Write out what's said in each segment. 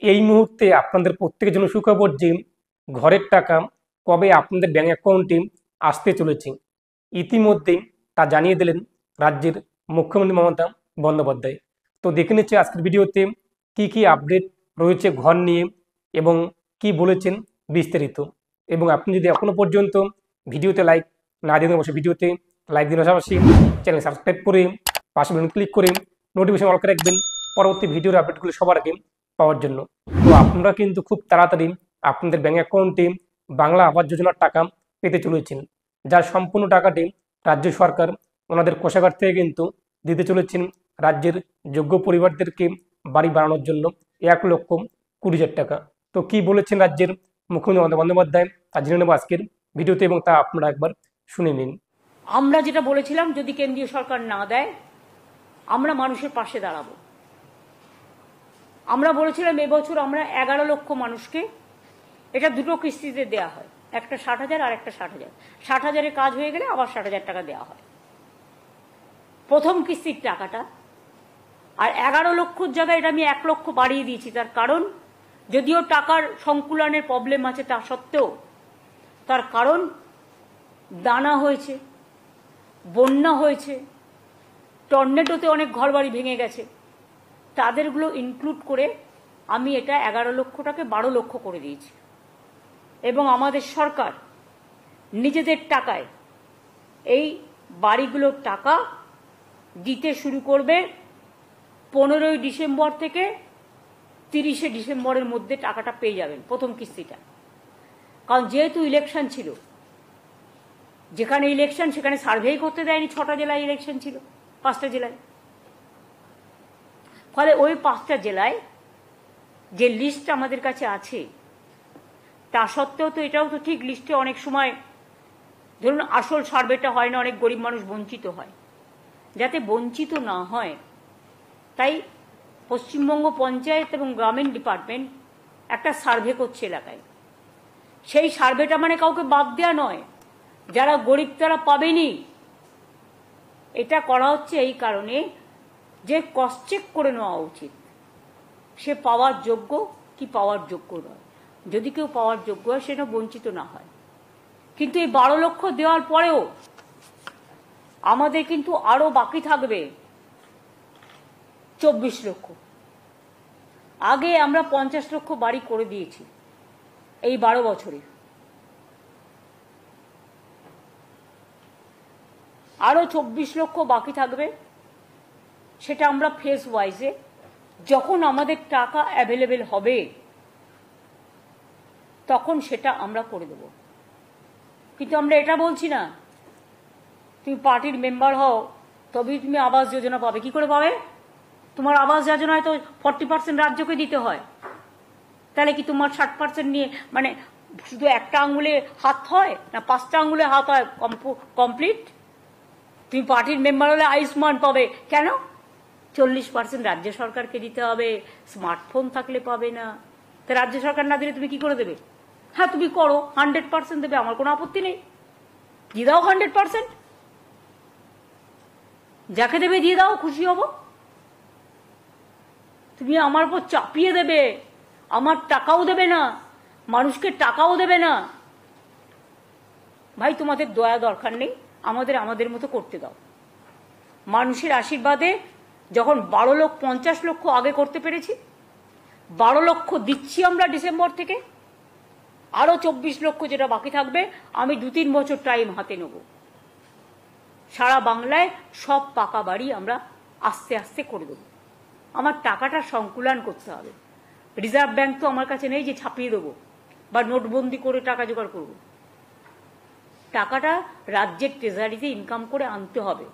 এই মুহূর্তে আপনাদের প্রত্যেকের জন্য সুখবর যে ঘরের টাকা কবে আপনাদের ব্যাংক অ্যাকাউন্টে আসতে চলেছে। ইতিমধ্যেই তা জানিয়ে দিলেন রাজ্যের মুখ্যমন্ত্রী মমতা বন্দ্যোপাধ্যায়। তো দেখে নিচ্ছে আজকের ভিডিওতে কি আপডেট রয়েছে ঘর নিয়ে এবং কি বলেছেন বিস্তারিত। এবং আপনি যদি এখনো পর্যন্ত ভিডিওতে লাইক না দিন, অবশ্যই ভিডিওতে লাইক দিন, পাশাপাশি চ্যানেল সাবস্ক্রাইব করে পাশে বাটন ক্লিক করে নোটিফিকেশন অল করে রাখবেন পরবর্তী ভিডিওর আপডেটগুলো সবার আগে পাওয়ার জন্য। তো আপনারা কিন্তু খুব তাড়াতাড়ি আপনাদের ব্যাংক অ্যাকাউন্টে বাংলা আবাস যোজনার টাকা পেতে চলেছেন, যার সম্পূর্ণ টাকাটি রাজ্য সরকার ওনাদের কোষাগার থেকে কিন্তু দিতে চলেছেন রাজ্যের যোগ্য পরিবারদেরকে বাড়ি বানানোর জন্য 1,20,00,000 টাকা। তো কি বলেছেন রাজ্যের মুখ্যমন্ত্রী মমতা বন্দ্যোপাধ্যায় তা জেনে নেব আজকের ভিডিওতে, এবং তা আপনারা একবার শুনে নিন। আমরা যেটা বলেছিলাম, যদি কেন্দ্রীয় সরকার না দেয় আমরা মানুষের পাশে দাঁড়াবো। আমরা বলেছিলাম এবছর আমরা 11 লক্ষ মানুষকে, এটা দুটো কিস্তিতে দেয়া হয়, একটা 60,000 আর একটা 60,000। 60,000-এর কাজ হয়ে গেলে আবার 60,000 টাকা দেওয়া হয় প্রথম কিস্তির টাকাটা। আর 11 লক্ষর জায়গায় এটা আমি 1 লক্ষ বাড়িয়ে দিয়েছি। তার কারণ যদিও টাকার সংকুলনের প্রবলেম আছে, তা সত্ত্বেও তার কারণ দানা হয়েছে, বন্যা হয়েছে, টর্নেডোতে অনেক ঘরবাড়ি ভেঙে গেছে, তাদেরগুলো ইনক্লুড করে আমি এটা 11 লক্ষটাকে 12 লক্ষ করে দিয়েছি। এবং আমাদের সরকার নিজেদের টাকায় এই বাড়িগুলোর টাকা দিতে শুরু করবে 15ই ডিসেম্বর থেকে 30শে ডিসেম্বরের মধ্যে টাকাটা পেয়ে যাবেন প্রথম কিস্তিটা। কারণ যেহেতু ইলেকশন ছিল, যেখানে ইলেকশন সেখানে সার্ভেই করতে দেয়নি। 6টা জেলায় ইলেকশন ছিল, 5টা জেলায়। ফলে ওই 5টা জেলায় যে লিস্ট আমাদের কাছে আছে, তা সত্ত্বেও তো এটাও তো ঠিক, লিস্টে অনেক সময় ধরুন আসল সার্ভেটা হয় না, অনেক গরিব মানুষ বঞ্চিত হয়। যাতে বঞ্চিত না হয় তাই পশ্চিমবঙ্গ পঞ্চায়েত এবং গ্রামীণ ডিপার্টমেন্ট একটা সার্ভে করছে এলাকায়। সেই সার্ভেটা মানে কাউকে বাদ দেওয়া নয়, যারা গরিব তারা পাবেনি। এটা করা হচ্ছে এই কারণে যে ক্রস চেক করে নেওয়া উচিত সে পাওয়ার যোগ্য কি পাওয়ার যোগ্য নয়। যদি কেউ পাওয়ার যোগ্য হয় সেটা বঞ্চিত না হয়। কিন্তু এই 12 লক্ষ দেওয়ার পরেও আমাদের কিন্তু আরো বাকি থাকবে 24 লক্ষ। আগে আমরা 50 লক্ষ বাড়ি করে দিয়েছি এই 12 বছরে। আরো 24 লক্ষ বাকি থাকবে, সেটা আমরা ফেজ ওয়াইজে যখন আমাদের টাকা অ্যাভেলেবেল হবে তখন সেটা আমরা করে দেব। কিন্তু আমরা এটা বলছি না তুমি পার্টির মেম্বার হও তবেই তুমি আবাস যোজনা পাবে। কি করে পাবে? তোমার আবাস যোজনায় তো 40% রাজ্যকে দিতে হয়। তাহলে কি তোমার 60% নিয়ে মানে শুধু একটা আঙ্গুলে হাত হয় না 5টা আঙ্গুলে হাত হয় কমপ্লিট? তুমি পার্টির মেম্বার হলে আয়ুষ্মান পাবে কেন? 40% রাজ্য সরকারকে দিতে হবে, স্মার্টফোন থাকলে পাবে না। তা রাজ্য সরকার না দিলে তুমি কি করে দেবে? হ্যাঁ তুমি করো, 100% দেবে, আমার কোনো আপত্তি নেই, দিয়ে দাও 100%। যাকে দেবে দিয়ে দাও, খুশি হব। তুমি আমার উপর চাপিয়ে দেবে, আমার টাকাও দেবে না, মানুষকে টাকাও দেবে না। ভাই তোমাদের দয়া দরকার নেই, আমাদের মতো করতে দাও। মানুষের আশীর্বাদে যখন 50 লক্ষ আগে করতে পেরেছি, 12 লক্ষ দিচ্ছি আমরা ডিসেম্বর থেকে, আরো 24 লক্ষ যেটা বাকি থাকবে আমি 2-3 বছর টাইম হাতে নেব। সারা বাংলায় সব পাকা বাড়ি আমরা আস্তে আস্তে করে দেব। আমার টাকাটা সংকুলন করতে হবে। রিজার্ভ ব্যাংক তো আমার কাছে নেই যে ছাপিয়ে দেবো বা নোটবন্দি করে টাকা জোগাড় করব। টাকাটা রাজ্যের ট্রেজারিতে ইনকাম করে আনতে হবে।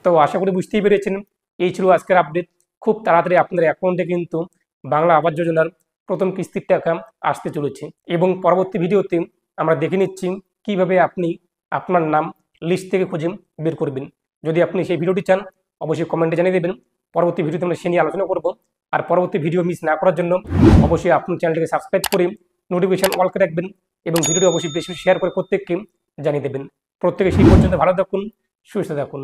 তো আশা করি বুঝতেই পেরেছেন, এই ছিল আজকের আপডেট। খুব তাড়াতাড়ি আপনাদের অ্যাকাউন্টে কিন্তু বাংলা আবাস যোজনার প্রথম কিস্তির টাকা আসতে চলেছে। এবং পরবর্তী ভিডিওতে আমরা দেখে নিচ্ছি কিভাবে আপনি আপনার নাম লিস্ট থেকে খুঁজে বের করবেন। যদি আপনি সেই ভিডিওটি চান অবশ্যই কমেন্টে জানিয়ে দেবেন, পরবর্তী ভিডিওতে আমরা সে নিয়ে আলোচনা করব। আর পরবর্তী ভিডিও মিস না করার জন্য অবশ্যই আপনার চ্যানেলটিকে সাবস্ক্রাইব করে নোটিফিকেশন অল করে রাখবেন এবং ভিডিওটি অবশ্যই বেশি শেয়ার করে প্রত্যেককে জানিয়ে দেবেন। প্রত্যেকে সেই পর্যন্ত ভালো থাকুন, সুস্থ থাকুন।